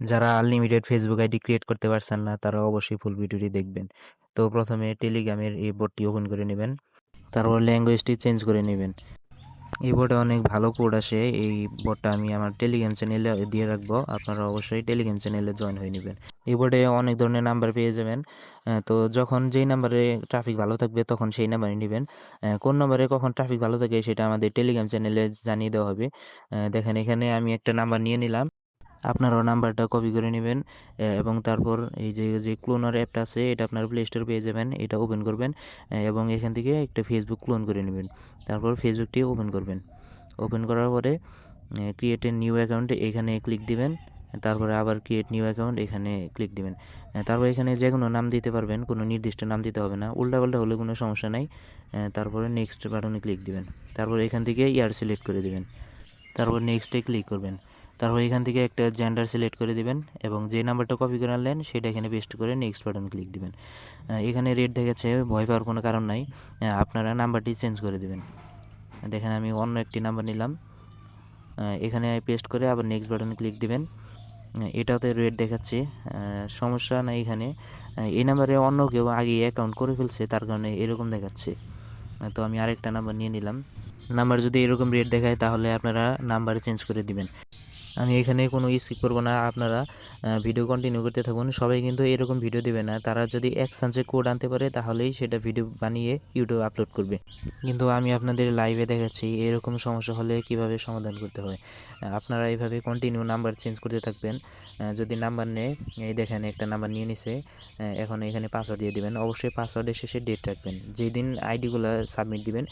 যারা unlimited Facebook ID create করতে পারছেন না তারা অবশ্যই ফুল ভিডিওটি দেখবেন। তো প্রথমে টেলিগ্রামের এই বোটটি ওপেন করে নেবেন, তারপর ল্যাঙ্গুয়েজটি চেঞ্জ করে নেবেন। এই বোর্ডে অনেক ভালো কোড আসে, এই বোর্ডটা আমি আমার টেলিগ্রাম চ্যানেলে দিয়ে রাখবো, আপনারা অবশ্যই টেলিগ্রাম চ্যানেলে জয়েন হয়ে নেবেন। এই বোর্ডে অনেক ধরনের নাম্বার পেয়ে যাবেন। তো যখন যেই নাম্বারে ট্রাফিক ভালো থাকবে তখন সেই নাম্বারে নেবেন। কোন নাম্বারে কখন ট্রাফিক ভালো থাকে সেটা আমাদের টেলিগ্রাম চ্যানেলে জানিয়ে দেওয়া হবে। দেখেন এখানে আমি একটা নাম্বার নিয়ে নিলাম, আপনারাও নাম্বারটা কপি করে নেবেন এবং তারপর এই যে ক্লোনার অ্যাপটা আছে এটা আপনার প্লে স্টোর পেয়ে যাবেন, এটা ওপেন করবেন এবং এখান থেকে একটা ফেসবুক ক্লোন করে নেবেন। তারপর ফেসবুকটি ওপেন করবেন। ওপেন করার পরে ক্রিয়েট এ নিউ অ্যাকাউন্ট এখানে ক্লিক দিবেন, তারপরে আবার ক্রিয়েট নিউ অ্যাকাউন্ট এখানে ক্লিক দিবেন। তারপর এখানে যে কোনো নাম দিতে পারবেন, কোনো নির্দিষ্ট নাম দিতে হবে না, উল্টাপাল্টা হলে কোনো সমস্যা নাই। তারপরে নেক্সট বাটনে ক্লিক দিবেন, তারপর এখান থেকে ইয়ার সিলেক্ট করে দিবেন, তারপর নেক্সটে ক্লিক করবেন। তারপর এখান থেকে একটা জেন্ডার সিলেক্ট করে দিবেন এবং যে নাম্বারটা কপি করে আনলেন সেটা এখানে পেস্ট করে নেক্সট বাটন ক্লিক দিবেন। এখানে রেড দেখাচ্ছে, ভয় পাওয়ার কোনো কারণ নাই, আপনারা নাম্বারটি চেঞ্জ করে দিবেন। দেখেন আমি অন্য একটি নাম্বার নিলাম, এখানে পেস্ট করে আবার নেক্সট বাটনে ক্লিক দিবেন। এটাতে রেড দেখাচ্ছে, সমস্যা নাই এখানে। এই নাম্বারে অন্য কেউ আগে অ্যাকাউন্ট করে ফেলছে তার কারণে এরকম দেখাচ্ছে। তো আমি আরেকটা নাম্বার নিয়ে নিলাম। নাম্বার যদি এরকম রেড দেখায় তাহলে আপনারা নাম্বার চেঞ্জ করে দিবেন। আমি এখানে কোনো স্কিপ করব না, আপনারা ভিডিও কন্টিনিউ করতে থাকুন। সবাই কিন্তু এরকম ভিডিও দেবে না, তারা যদি এক চান্সে কোড আনতে পারে তাহলেই সেটা ভিডিও বানিয়ে ইউটিউবে আপলোড করবে। কিন্তু আমি আপনাদের লাইভে দেখাচ্ছি এরকম সমস্যা হলে কিভাবে সমাধান করতে হয়। আপনারা এইভাবে কন্টিনিউ নাম্বার চেঞ্জ করতে থাকবেন। যদি নাম্বার নেয়, এই দেখেন একটা নাম্বার নিয়ে নিছে, এখন এখানে পাসওয়ার্ড দিয়ে দিবেন। অবশ্যই পাসওয়ার্ডের শেষে ডেট রাখবেন, যেই দিন আইডিগুলো সাবমিট দিবেন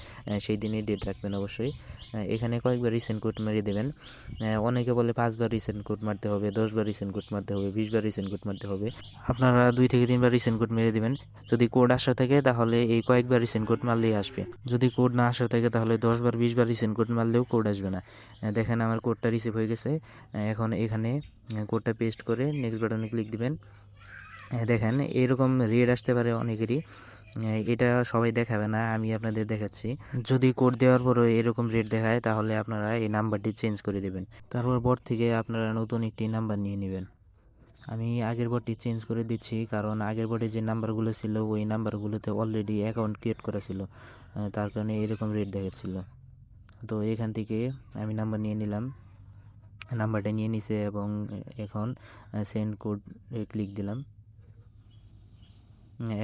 সেই দিনই ডেট রাখবেন অবশ্যই। এখানে কয়েকবার রিসেন্ট কোড মেরে দেবেন। অনেকে বলে 5 বার রিসেন্ট কোড মারতে হবে, 10 বার রিসেন্ট কোড মারতে হবে, 20 বার রিসেন্ট কোড মারতে হবে। আপনারা 2 থেকে 3 বার রিসেন্ট কোড মেরে দিবেন। যদি কোড আসা থাকে তাহলে এই কয়েকবার রিসেন্ট কোড মারলেই আসবে। যদি কোড না আসা থাকে তাহলে 10 বার 20 বার রিসেন্ট কোড মারলেও কোড আসবে না। দেখেন আমার কোডটা রিসিভ হয়ে গেছে। এখন এখানে কোডটা পেস্ট করে নেক্সট বাটনে ক্লিক দিবেন। দেখেন এরকম রেড আসতে পারে অনেকেরই, এটা সবাই দেখাবে না, আমি আপনাদের দেখাচ্ছি। যদি কোড দেওয়ার পরও এরকম রেড দেখায় তাহলে আপনারা এই নাম্বারটি চেঞ্জ করে দেবেন। তারপর বোর্ড থেকে আপনারা নতুন একটি নাম্বার নিয়ে নেবেন। আমি আগের বোর্ডটি চেঞ্জ করে দিচ্ছি, কারণ আগের বোর্ডে যে নাম্বারগুলো ছিল ওই নাম্বারগুলোতে অলরেডি অ্যাকাউন্ট ক্রিয়েট করা ছিল, তার কারণে এরকম রেড দেখাচ্ছিল। তো এখান থেকে আমি নাম্বার নিয়ে নিলাম, নাম্বারটা নিয়ে নিছে এবং এখন সেন্ড কোড ক্লিক দিলাম।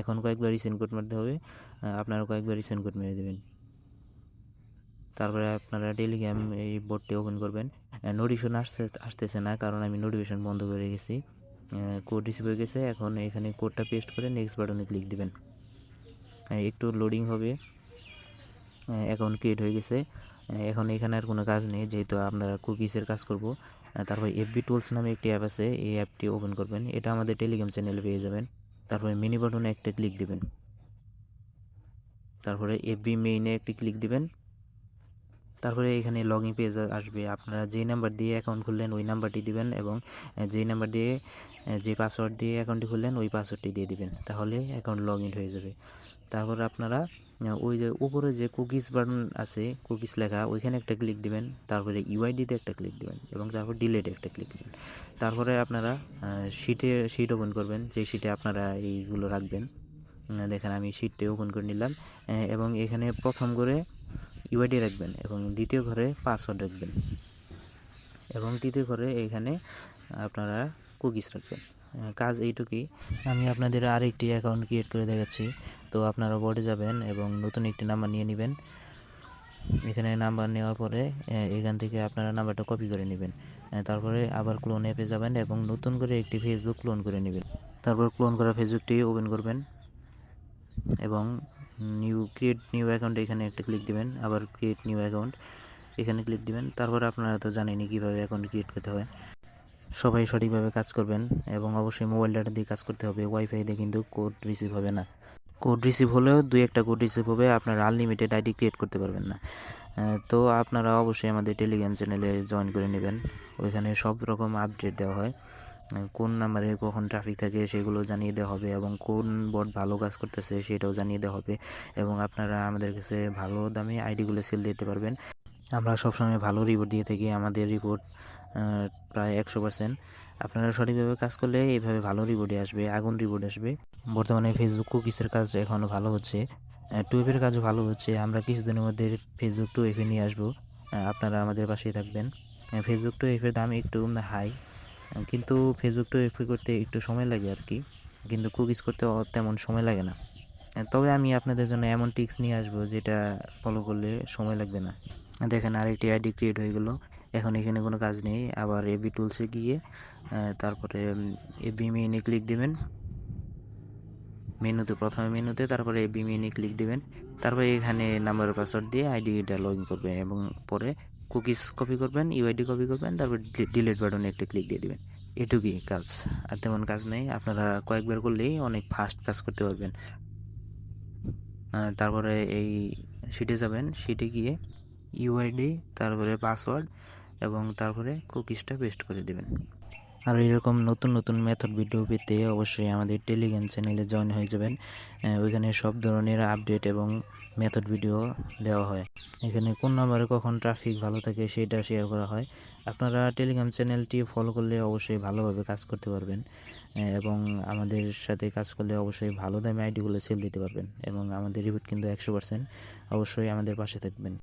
এখন কয়েকবার রিসেন্ড কোড মারতে হবে, আপনারা কয়েকবার রিসেন্ড কোড মেরে দেবেন। তারপরে আপনারা টেলিগ্রাম এই বোর্ডটি ওপেন করবেন। নোটিফিকেশন আসতেছে না, কারণ আমি নোটিফিকেশন বন্ধ করে রেখেছি। কোড রিসিভ হয়ে গেছে, এখন এখানে কোডটা পেস্ট করে নেক্সট বাটনে ক্লিক দিবেন। একটু লোডিং হবে। অ্যাকাউন্ট ক্রিয়েট হয়ে গেছে। এখন এখানে আর কোনো কাজ নেই, যেহেতু আপনারা কুকিজের কাজ করব। তারপর এফবি টুলস নামে একটি অ্যাপ আছে, এই অ্যাপটি ওপেন করবেন, এটা আমাদের টেলিগ্রাম চ্যানেলে পেয়ে যাবেন। তারপরে মিনি বাটনে একটা ক্লিক দিবেন, তারপরে এফবি মেইনে একটি ক্লিক দিবেন। তারপরে এখানে লগইন পেজ আসবে, আপনারা যেই নাম্বার দিয়ে অ্যাকাউন্ট খুললেন ওই নাম্বারটি দিবেন এবং যেই নাম্বার দিয়ে যে পাসওয়ার্ড দিয়ে অ্যাকাউন্টটি খুললেন ওই পাসওয়ার্ডটি দিয়ে দিবেন, তাহলে অ্যাকাউন্ট লগ ইন হয়ে যাবে। তারপর আপনারা ওই যে উপরে যে কুকিজ বাটন আছে, কুকিজ লেখা, ওইখানে একটা ক্লিক দিবেন, তারপরে ইউআইডিতে একটা ক্লিক দিবেন এবং তারপর ডিলেটে একটা ক্লিক দিবেন। তারপরে আপনারা শিট ওপেন করবেন, যে শিটে আপনারা এইগুলো রাখবেন। দেখেন আমি শিটটি ওপেন করে নিলাম এবং এখানে প্রথম করে ইউআইডি রাখবেন এবং দ্বিতীয় ঘরে পাসওয়ার্ড রাখবেন এবং তৃতীয় ঘরে এখানে আপনারা কুকিজ রাখবেন। কাজ এইটুকুই। আমি আপনাদের আরেকটি অ্যাকাউন্ট ক্রিয়েট করে দেখাচ্ছি। তো আপনারা বোর্ডে যাবেন এবং নতুন একটি নাম্বার নিয়ে নেবেন। এখানে নাম্বার নেওয়ার পরে এখান থেকে আপনারা নাম্বারটা কপি করে নেবেন। তারপরে আবার ক্লোন অ্যাপে যাবেন এবং নতুন করে একটি ফেসবুক ক্লোন করে নেবেন। তারপর ক্লোন করা ফেসবুকটি ওপেন করবেন এবং ক্রিয়েট নিউ অ্যাকাউন্ট এখানে একটা ক্লিক দিবেন, আবার ক্রিয়েট নিউ অ্যাকাউন্ট এখানে ক্লিক দিবেন। তারপর আপনারা তো জানেনই কীভাবে অ্যাকাউন্ট ক্রিয়েট করতে হয়। সবাই সঠিকভাবে কাজ করবেন এবং অবশ্যই মোবাইল ডাটা দিয়ে কাজ করতে হবে, ওয়াইফাই দিয়ে কিন্তু কোড রিসিভ হবে না। কোড রিসিভ হলেও 2-1টা কোড রিসিভ হবে, আপনারা আনলিমিটেড আইডি ক্রিয়েট করতে পারবেন না। তো আপনারা অবশ্যই আমাদের টেলিগ্রাম চ্যানেলে জয়েন করে নেবেন, ওইখানে সব রকম আপডেট দেওয়া হয়। কোন নাম্বারে কখন ট্রাফিক থাকে সেগুলো জানিয়ে দেওয়া হবে এবং কোন বট ভালো কাজ করতেছে সেটাও জানিয়ে দেওয়া হবে এবং আপনারা আমাদের কাছে ভালো দামে আইডিগুলো সেল দিতে পারবেন। আমরা সবসময় ভালো রিপোর্ট দিয়ে থাকি, আমাদের রিপোর্ট প্রায় 100%। আপনারা সঠিকভাবে কাজ করলে এইভাবে ভালো রিপোর্টই আসবে, আগুন রিপোর্ট আসবে। বর্তমানে ফেসবুক কুকিজের কাজ এখনও ভালো হচ্ছে, টুয়েবের কাজও ভালো হচ্ছে। আমরা কিছুদিনের মধ্যে ফেসবুক টুয়েবে নিয়ে আসবো। আপনারা আমাদের পাশেই থাকবেন। ফেসবুক টুয়েবের দাম একটু হাই, কিন্তু ফেসবুক টুয়েব করতে একটু সময় লাগে আর কি, কিন্তু কুকিজ করতে তেমন সময় লাগে না। তবে আমি আপনাদের জন্য এমন টিক্স নিয়ে আসবো যেটা ফলো করলে সময় লাগবে না। দেখেন আরেকটি আইডি ক্রিয়েট হয়ে গেলো। এখন এখানে কোনো কাজ নেই, আবার এবি টুলসে গিয়ে তারপরে এবি মেইনে ক্লিক দেবেন। প্রথমে মেনুতে তারপরে এবি মেইনে ক্লিক দেবেন। তারপরে এখানে নাম্বার পাসওয়ার্ড দিয়ে আইডিটা লগ ইন করবেন এবং পরে কুকিজ কপি করবেন, ইউআইডি কপি করবেন, তারপর ডিলিট বাটনে একটা ক্লিক দিয়ে দেবেন। এটুকুই কাজ, আর তেমন কাজ নেই। আপনারা কয়েকবার করলেই অনেক ফাস্ট কাজ করতে পারবেন। তারপরে এই শিটে যাবেন, শিটে গিয়ে ইউআইডি, তারপরে পাসওয়ার্ড এবং তারপরে কুকিজটা পেস্ট করে দেবেন। আর এরকম নতুন নতুন মেথড ভিডিও পেতে অবশ্যই আমাদের টেলিগ্রাম চ্যানেলে জয়েন হয়ে যাবেন। ওইখানে সব ধরনের আপডেট এবং মেথড ভিডিও দেওয়া হয়। এখানে কোন নাম্বারে কখন ট্রাফিক ভালো থাকে সেটা শেয়ার করা হয়। আপনারা টেলিগ্রাম চ্যানেলটি ফলো করলে অবশ্যই ভালোভাবে কাজ করতে পারবেন, এবং আমাদের সাথে কাজ করলে অবশ্যই ভালো দামে আইডিগুলো সেল দিতে পারবেন, এবং আমাদের রিপোর্ট কিন্তু 100%। অবশ্যই আমাদের পাশে থাকবেন।